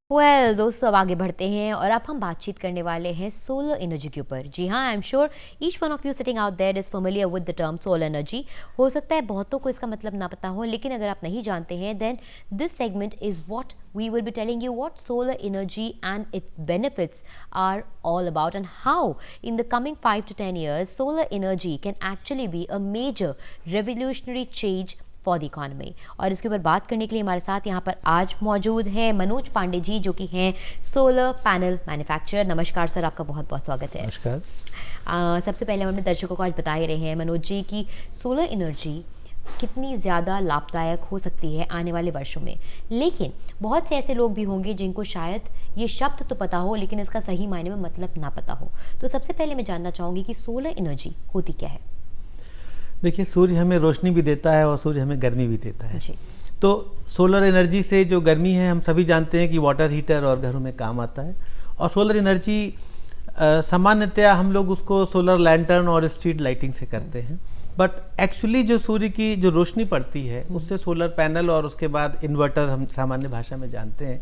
दोस्तों अब आगे बढ़ते हैं और अब हम बातचीत करने वाले हैं सोलर एनर्जी के ऊपर। जी हाँ, I am sure each one of you sitting out there is familiar with the term solar energy. हो सकता है बहुतों को इसका मतलब ना पता हो, लेकिन अगर आप नहीं जानते हैं then this segment is what we will be telling you what solar energy and its benefits are all about and how in the coming 5 to 10 years solar energy can actually be a major revolutionary change for the economy. और इसके ऊपर बात करने के लिए हमारे साथ यहाँ पर आज मौजूद है मनोज पांडे जी, जो कि हैं सोलर पैनल मैन्युफैक्चरर। नमस्कार सर, आपका बहुत बहुत स्वागत है। नमस्कार। सबसे पहले हम अपने दर्शकों को आज बता ही रहे हैं मनोज जी कि सोलर एनर्जी कितनी ज़्यादा लाभदायक हो सकती है आने वाले वर्षों में, लेकिन बहुत से ऐसे लोग भी होंगे जिनको शायद ये शब्द तो पता हो लेकिन इसका सही मायने में मतलब ना पता हो। तो सबसे पहले मैं जानना चाहूँगी कि सोलर एनर्जी होती क्या है? देखिए, सूर्य हमें रोशनी भी देता है और सूर्य हमें गर्मी भी देता है जी। तो सोलर एनर्जी से जो गर्मी है हम सभी जानते हैं कि वाटर हीटर और घरों में काम आता है। और सोलर एनर्जी सामान्यतया हम लोग उसको सोलर लैंटर्न और स्ट्रीट लाइटिंग से करते हैं, बट एक्चुअली जो सूर्य की जो रोशनी पड़ती है उससे सोलर पैनल और उसके बाद इन्वर्टर हम सामान्य भाषा में जानते हैं,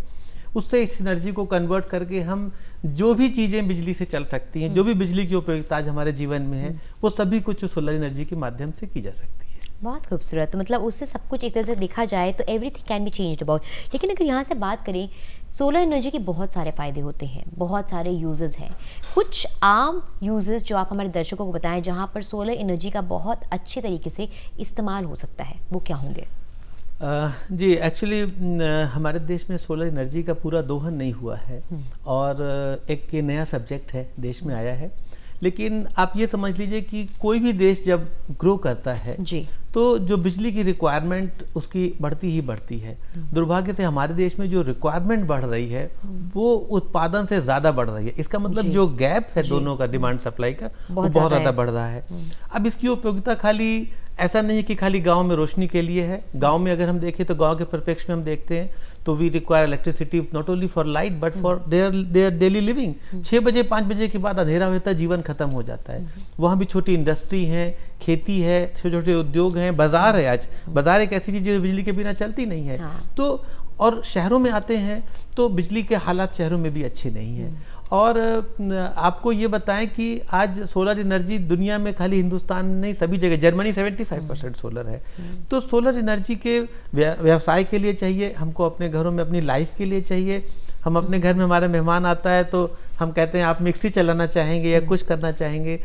उससे इस एनर्जी को कन्वर्ट करके हम जो भी चीज़ें बिजली से चल सकती हैं, जो भी बिजली की उपयोगिता आज हमारे जीवन में है, वो सभी कुछ सोलर एनर्जी के माध्यम से की जा सकती है। बहुत खूबसूरत। तो मतलब उससे सब कुछ एक तरह से देखा जाए तो everything can be changed about. लेकिन अगर यहाँ से बात करें, सोलर एनर्जी के बहुत सारे फ़ायदे होते हैं, बहुत सारे यूजेस हैं। कुछ आम यूजेस जो आप हमारे दर्शकों को बताएं जहाँ पर सोलर एनर्जी का बहुत अच्छे तरीके से इस्तेमाल हो सकता है, वो क्या होंगे? जी, एक्चुअली हमारे देश में सोलर एनर्जी का पूरा दोहन नहीं हुआ है और एक ये नया सब्जेक्ट है, देश में आया है। लेकिन आप ये समझ लीजिए कि कोई भी देश जब ग्रो करता है जी, तो जो बिजली की रिक्वायरमेंट उसकी बढ़ती ही बढ़ती है। दुर्भाग्य से हमारे देश में जो रिक्वायरमेंट बढ़ रही है वो उत्पादन से ज़्यादा बढ़ रही है। इसका मतलब जो गैप है दोनों का, डिमांड सप्लाई का, वो बहुत ज़्यादा बढ़ रहा है। अब इसकी उपयोगिता खाली ऐसा नहीं है कि खाली गांव में रोशनी के लिए है। गांव में अगर हम देखें तो गांव के परिप्रेक्ष्य में हम देखते हैं तो we require electricity not only for light but for their daily living. 6 बजे 5 बजे के बाद अंधेरा होता है, जीवन खत्म हो जाता है। वहाँ भी छोटी इंडस्ट्री है, खेती है, छोटे छोटे उद्योग हैं, बाजार है। आज बाजार एक ऐसी चीज़ जो बिजली के बिना चलती नहीं है। तो और शहरों में आते हैं तो बिजली के हालात शहरों में भी अच्छे नहीं हैं। और आपको ये बताएं कि आज सोलर एनर्जी दुनिया में खाली हिंदुस्तान नहीं, सभी जगह, जर्मनी 75% सोलर है। तो सोलर एनर्जी के व्यवसाय के लिए चाहिए, हमको अपने घरों में अपनी लाइफ के लिए चाहिए। हम अपने घर में हमारा मेहमान आता है तो हम कहते हैं आप मिक्सी चलाना चाहेंगे या कुछ करना चाहेंगे,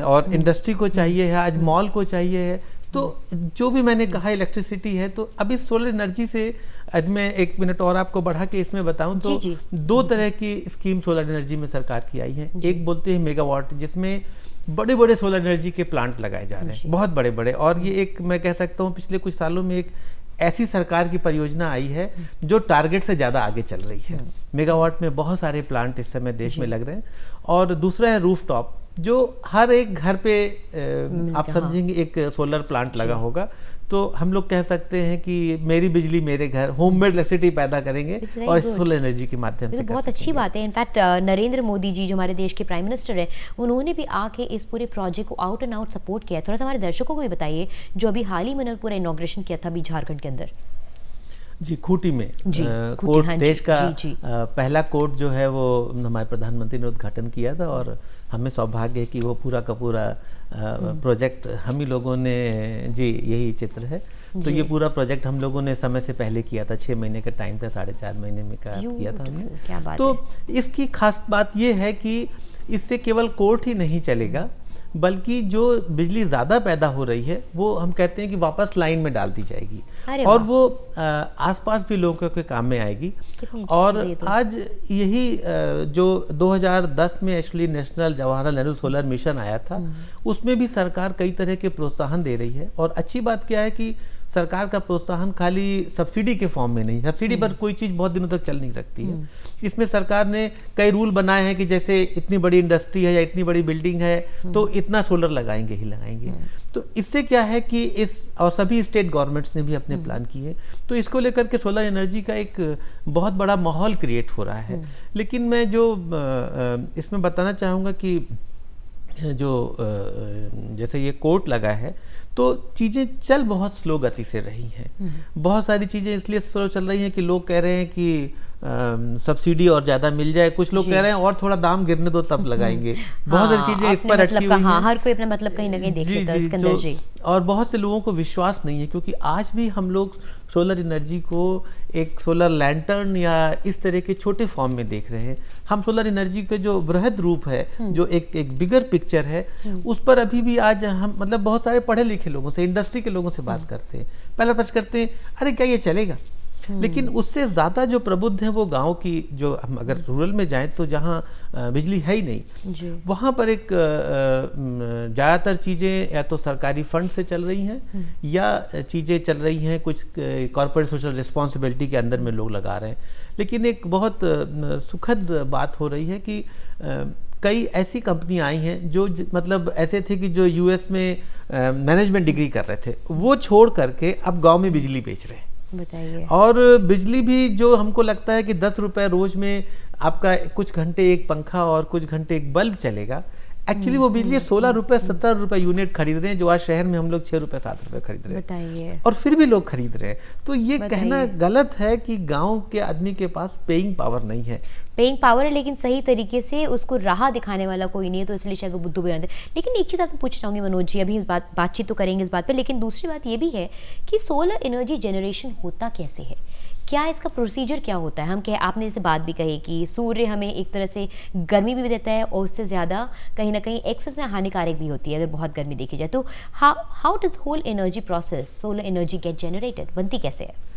और इंडस्ट्री को चाहिए है, आज मॉल को चाहिए है। तो जो भी मैंने कहा इलेक्ट्रिसिटी है, तो अब इस सोलर एनर्जी से आज मैं 1 मिनट और आपको बढ़ा के इसमें बताऊं तो जी। 2 तरह की स्कीम सोलर एनर्जी में सरकार की आई है। एक बोलते हैं मेगावाट, जिसमें बड़े बड़े सोलर एनर्जी के प्लांट लगाए जा रहे हैं, बहुत बड़े बड़े। और ये एक मैं कह सकता हूँ पिछले कुछ सालों में एक ऐसी सरकार की परियोजना आई है जो टारगेट से ज़्यादा आगे चल रही है। मेगावाट में बहुत सारे प्लांट इस समय देश में लग रहे हैं। और दूसरा है रूफटॉप, जो हर एक घर पे आप समझेंगे एक सोलर प्लांट लगा होगा। तो हम लोग कह सकते हैं कि मेरी बिजली मेरे घर, होममेड इलेक्ट्रिसिटी पैदा करेंगे और सोलर एनर्जी के माध्यम से। बहुत अच्छी बात है। इनफैक्ट नरेंद्र मोदी जी जो हमारे देश के प्राइम मिनिस्टर हैं, उन्होंने भी आके इस पूरे प्रोजेक्ट को आउट एंड आउट सपोर्ट किया है। थोड़ा सा हमारे दर्शकों को भी बताइए, जो अभी हाल ही में पूरा इनॉग्रेशन किया था अभी झारखंड के अंदर। जी, खूंटी में कोर्ट, देश का पहला कोर्ट जो है वो हमारे प्रधानमंत्री ने उद्घाटन किया था। और हमें सौभाग्य है कि वो पूरा का पूरा प्रोजेक्ट हम ही लोगों ने, जी यही चित्र है, तो ये पूरा प्रोजेक्ट हम लोगों ने समय से पहले किया था। 6 महीने का टाइम था, 4.5 महीने में किया था हमने। तो इसकी खास बात ये है कि इससे केवल कोर्ट ही नहीं चलेगा, बल्कि जो बिजली ज़्यादा पैदा हो रही है वो हम कहते हैं कि वापस लाइन में डाल दी जाएगी और वो आसपास भी लोगों के काम में आएगी। और आज यही जो 2010 में actually national Jawaharlal Nehru solar mission आया था, उसमें भी सरकार कई तरह के प्रोत्साहन दे रही है। और अच्छी बात क्या है कि सरकार का प्रोत्साहन खाली सब्सिडी के फॉर्म में नहीं, सब्सिडी पर कोई चीज़ बहुत दिनों तक चल नहीं सकती है। इसमें सरकार ने कई रूल बनाए हैं कि जैसे इतनी बड़ी इंडस्ट्री है या इतनी बड़ी बिल्डिंग है तो इतना सोलर लगाएंगे ही लगाएंगे। तो इससे क्या है कि इस, और सभी स्टेट गवर्नमेंट्स ने भी अपने प्लान किए, तो इसको लेकर के सोलर एनर्जी का एक बहुत बड़ा माहौल क्रिएट हो रहा है। लेकिन मैं जो इसमें बताना चाहूँगा कि जो जैसे ये कोर्ट लगा है तो चीज़ें चल बहुत स्लो गति से रही हैं। बहुत सारी चीज़ें इसलिए स्लो चल रही हैं कि लोग कह रहे हैं कि सब्सिडी और ज़्यादा मिल जाए, कुछ लोग कह रहे हैं और थोड़ा दाम गिरने दो तब लगाएंगे। बहुत सारी चीज़ें इस पर अटकी हुई हैं। हर कोई अपना मतलब कहीं ना कहीं देख लेता है इसके अंदर जी। और बहुत से लोगों को विश्वास नहीं है, क्योंकि आज भी हम लोग सोलर एनर्जी को एक सोलर लैंटर्न या इस तरह के छोटे फॉर्म में देख रहे हैं। हम सोलर एनर्जी के जो बृहद रूप है, जो एक बिगर पिक्चर है, उस पर अभी भी आज हम मतलब बहुत सारे पढ़े लिखे लोगों से, इंडस्ट्री के लोगों से बात करते हैं, पहला प्रश्न करते हैं अरे क्या ये चलेगा। लेकिन उससे ज़्यादा जो प्रबुद्ध है वो गांव की, जो हम अगर रूरल में जाएं तो जहां बिजली है ही नहीं, वहां पर एक ज़्यादातर चीज़ें या तो सरकारी फंड से चल रही हैं या चीज़ें चल रही हैं कुछ कॉर्पोरेट सोशल रिस्पॉन्सिबिलिटी के अंदर में लोग लगा रहे हैं। लेकिन एक बहुत सुखद बात हो रही है कि कई ऐसी कंपनी आई हैं जो मतलब ऐसे थे कि जो यूएस में मैनेजमेंट डिग्री कर रहे थे, वो छोड़ करके अब गांव में बिजली बेच रहे हैं। बताइए। और बिजली भी जो हमको लगता है कि 10 रुपए रोज में आपका कुछ घंटे एक पंखा और कुछ घंटे एक बल्ब चलेगा, एक्चुअली वो बिजली 16 रुपए 17 रुपए यूनिट खरीद रहे हैं, जो आज शहर में हम लोग 6 रुपए 7 रुपए खरीद रहे हैं। बताइए। और फिर भी लोग खरीद रहे हैं। तो ये कहना गलत है कि गांव के आदमी के पास पेइंग पावर नहीं है। पेइंग पावर है, लेकिन सही तरीके से उसको राह दिखाने वाला कोई नहीं है, तो इसलिए शायद वो बुद्धू बयान। लेकिन एक चीज़ आपसे पूछना चाहूँगी मनोज जी, अभी इस बातचीत तो करेंगे इस बात पे, लेकिन दूसरी बात ये भी है कि सोलर एनर्जी जनरेशन होता कैसे है, क्या इसका प्रोसीजर क्या होता है। हम आपने जैसे बात भी कही कि सूर्य हमें एक तरह से गर्मी भी देता है और उससे ज़्यादा कहीं ना कहीं एक्सेस में हानिकारक भी होती है अगर बहुत गर्मी देखी जाए। तो how does whole energy process, solar energy get generated, बनती कैसे है?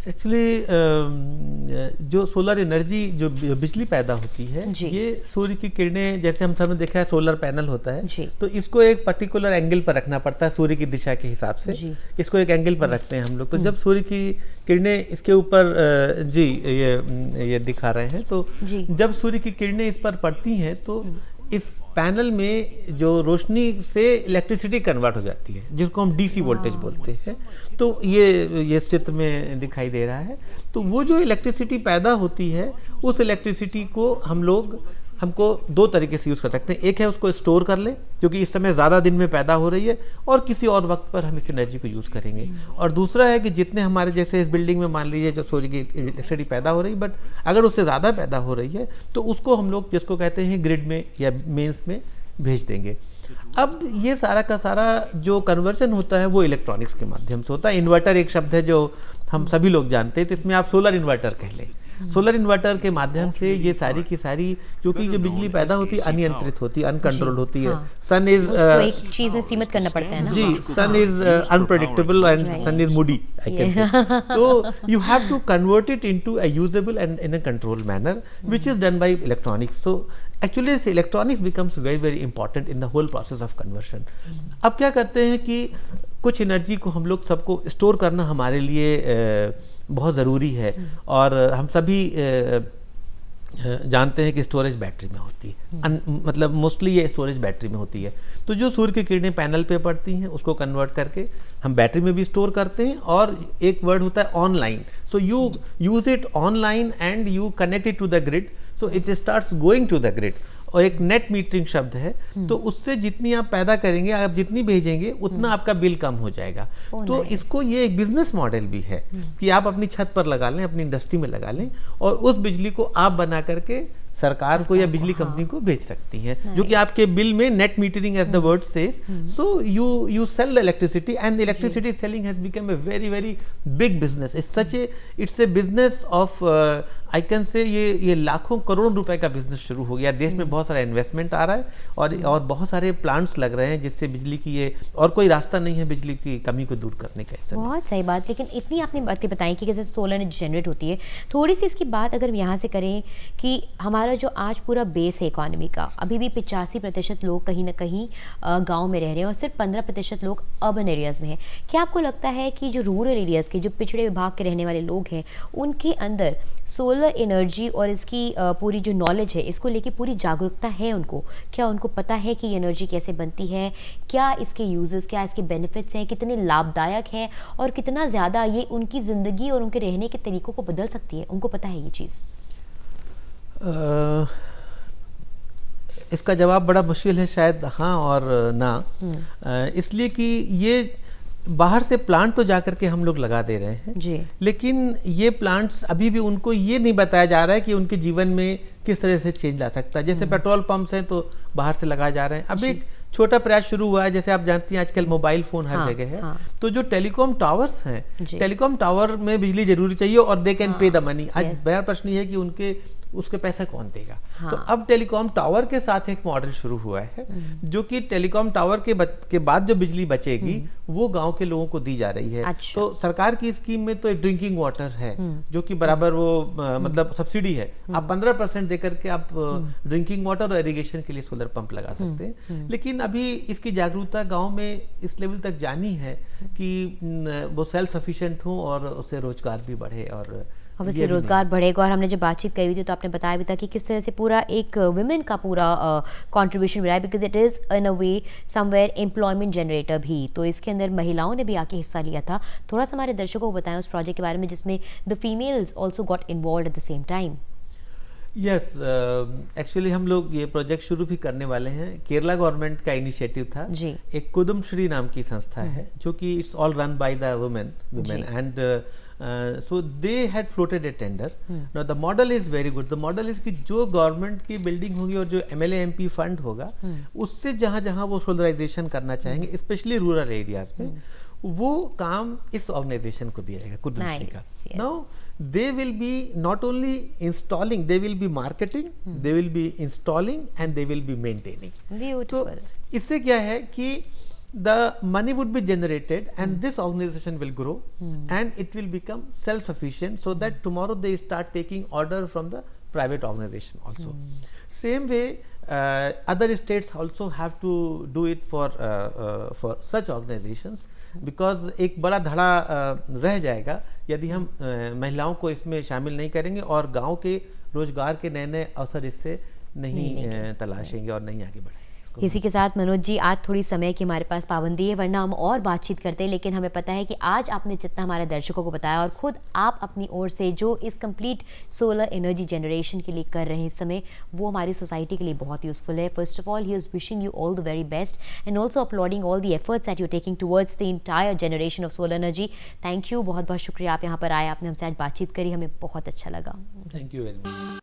एक्चुअली जो सोलर एनर्जी जो बिजली पैदा होती है, ये सूर्य की किरणें, जैसे हम सबने देखा है सोलर पैनल होता है, तो इसको एक पर्टिकुलर एंगल पर रखना पड़ता है सूर्य की दिशा के हिसाब से। इसको एक एंगल पर रखते हैं हम लोग। तो जब सूर्य की किरणें इसके ऊपर ये दिखा रहे हैं, तो जब सूर्य की किरणें इस पर पड़ती हैं तो इस पैनल में जो रोशनी से इलेक्ट्रिसिटी कन्वर्ट हो जाती है, जिसको हम डीसी वोल्टेज बोलते हैं। तो ये इस चित्र में दिखाई दे रहा है। तो वो जो इलेक्ट्रिसिटी पैदा होती है, उस इलेक्ट्रिसिटी को हमको दो तरीके से यूज़ कर सकते हैं। एक है उसको स्टोर कर लें, क्योंकि इस समय ज़्यादा दिन में पैदा हो रही है और किसी और वक्त पर हम इस एनर्जी को यूज़ करेंगे। और दूसरा है कि जितने हमारे जैसे इस बिल्डिंग में मान लीजिए जो सूर्य की इलेक्ट्रिसिटी पैदा हो रही है, बट अगर उससे ज़्यादा पैदा हो रही है तो उसको हम लोग जिसको कहते हैं ग्रिड में या मेंस में भेज देंगे। अब ये सारा का सारा जो कन्वर्जन होता है वो इलेक्ट्रॉनिक्स के माध्यम से होता है। इन्वर्टर एक शब्द है जो हम सभी लोग जानते हैं, तो इसमें आप सोलर इन्वर्टर कह लें। सोलर इन्वर्टर के माध्यम से ये सारी की सारी, क्योंकि जो बिजली पैदा होती है अनियंत्रित होती है, अनकंट्रोल होती है। सन इज एक चीज में सीमित करना पड़ता है ना। जी, sun is unpredictable and sun is moody, I can say. तो you have to convert it into a usable and in a control manner, which is done by electronics. So actually electronics becomes very very important in the whole process of conversion. अब क्या करते हैं कि कुछ energy को हम लोग सबको स्टोर करना हमारे लिए बहुत ज़रूरी है, और हम सभी जानते हैं कि स्टोरेज बैटरी में होती है। मतलब मोस्टली ये स्टोरेज बैटरी में होती है। तो जो सूर्य की किरणें पैनल पे पड़ती हैं उसको कन्वर्ट करके हम बैटरी में भी स्टोर करते हैं। और एक वर्ड होता है online, so you use it online and you connect it to the grid, so it starts going to the grid. और एक नेट मीटरिंग शब्द है, तो उससे जितनी आप पैदा करेंगे, आप जितनी भेजेंगे उतना आपका बिल कम हो जाएगा। तो इसको ये एक बिजनेस मॉडल भी है कि आप अपनी छत पर लगा लें, अपनी इंडस्ट्री में लगा लें, और उस बिजली को आप बना करके सरकार को या बिजली कंपनी को बेच सकती हैं, जो कि आपके बिल में net metering as the word says. So you sell the electricity and electricity selling has become a very very big business. It's a business of, I can say ये लाखों करोड़ों रुपए का बिजनेस शुरू हो गया। देश में बहुत सारा इन्वेस्टमेंट आ रहा है और बहुत सारे प्लांट्स लग रहे हैं, जिससे बिजली की ये और कोई रास्ता नहीं है बिजली की कमी को दूर करने का। बहुत सही बात। लेकिन इतनी आपने बातें बताई कि कैसे सोलर एनर्जी जनरेट होती है, थोड़ी सी इसकी बात अगर यहाँ से करें कि हमारा जो आज पूरा बेस है इकोनॉमी का, अभी भी 85% लोग कहीं ना कहीं गांव में रह रहे हैं और सिर्फ 15% लोग अर्बन एरियाज़ में हैं। क्या आपको लगता है कि जो रूरल एरियाज़ के, जो पिछड़े विभाग के रहने वाले लोग हैं, उनके अंदर सोलर एनर्जी और इसकी पूरी जो नॉलेज है, इसको लेके पूरी जागरूकता है उनको? क्या उनको पता है कि एनर्जी कैसे बनती है, क्या इसके यूजेस, क्या इसके बेनिफिट्स हैं, कितने लाभदायक है, और कितना ज़्यादा ये उनकी ज़िंदगी और उनके रहने के तरीक़ों को बदल सकती है? उनको पता है ये चीज़? इसका जवाब बड़ा मुश्किल है शायद, हाँ और ना। इसलिए कि ये बाहर से प्लांट तो जाकर के हम लोग लगा दे रहे हैं जी, लेकिन ये प्लांट्स अभी भी उनको ये नहीं बताया जा रहा है कि उनके जीवन में किस तरह से चेंज ला सकता है। जैसे पेट्रोल पंप्स हैं तो बाहर से लगाए जा रहे हैं। अब एक छोटा प्रयास शुरू हुआ है, जैसे आप जानती हैं आजकल मोबाइल फोन हर जगह है, तो जो टेलीकॉम टावर्स हैं, टेलीकॉम टावर में बिजली जरूरी चाहिए और they can pay the money. आज बड़ा प्रश्न ये है कि उनके उसके पैसा कौन देगा। तो अब टेलीकॉम टावर के साथ एक मॉडल शुरू हुआ है जो कि टेलीकॉम टावर के बाद जो बिजली बचेगी वो गांव के लोगों को दी जा रही है। अच्छा। तो सरकार की स्कीम में तो एक ड्रिंकिंग वाटर है जो कि बराबर वो मतलब सब्सिडी है। आप 15% देकर के आप ड्रिंकिंग वाटर और इरिगेशन के लिए सोलर पंप लगा सकते हैं। लेकिन अभी इसकी जागरूकता गांव में इस लेवल तक जानी है कि वो सेल्फ सफिशिएंट हो और उससे रोजगार भी बढ़े और ऑब्वियसली रोजगार बढ़ेगा। और हमने जब बातचीत करी थी तो आपने बताया भी था कि किस तरह से पूरा एक वुमेन का पूरा कंट्रीब्यूशन रहा है, because it is in a way somewhere employment generator भी। तो इसके अंदर महिलाओं ने भी आके हिस्सा लिया था। थोड़ा सा हमारे दर्शकों को बताएं उस प्रोजेक्ट के बारे में जिसमें the females also got involve at the same time. Yes, actually हम लोग ये प्रोजेक्ट शुरू भी करने वाले हैं। केरला गवर्नमेंट का इनिशिएटिव था जी। एक कुदुम श्री नाम की संस्था है जो कि it's all run by the women and so they had floated a tender. Now the model is very good. The model is कि जो गवर्नमेंट की बिल्डिंग होगी और जो MLA MP फंड होगा उससे जहाँ जहाँ वो सोलराइजेशन करना चाहेंगे स्पेशली रूरल एरियाज में वो काम इस ऑर्गेनाइजेशन को दिया जाएगा कुदुम श्री का। Now they will be not only installing, they will be marketing, they will be installing and they will be maintaining. Beautiful. तो इससे क्या है कि the money would be generated and this organization will grow and it will become self-sufficient so that tomorrow they start taking order from the private organization also. Same way other states also have to do it for such organizations because एक बड़ा धड़ा रह जाएगा यदि हम महिलाओं को इसमें शामिल नहीं करेंगे और गांव के रोजगार के नए नए अवसर इससे नहीं तलाशेंगे और नहीं आगे बढ़ेंगे। इसी के साथ मनोज जी आज थोड़ी समय की हमारे पास पाबंदी है, वरना हम और बातचीत करते हैं, लेकिन हमें पता है कि आज आपने जितना हमारे दर्शकों को बताया और खुद आप अपनी ओर से जो इस कंप्लीट सोलर एनर्जी जनरेशन के लिए कर रहे हैं इस समय वो हमारी सोसाइटी के लिए बहुत यूजफुल है। First of all he is wishing you all the very best and also uploading all the efforts that you taking towards the entire generation of solar energy. Thank you, बहुत बहुत शुक्रिया आप यहाँ पर आए, आपने हमसे आज बातचीत करी, हमें बहुत अच्छा लगा। Thank you very much.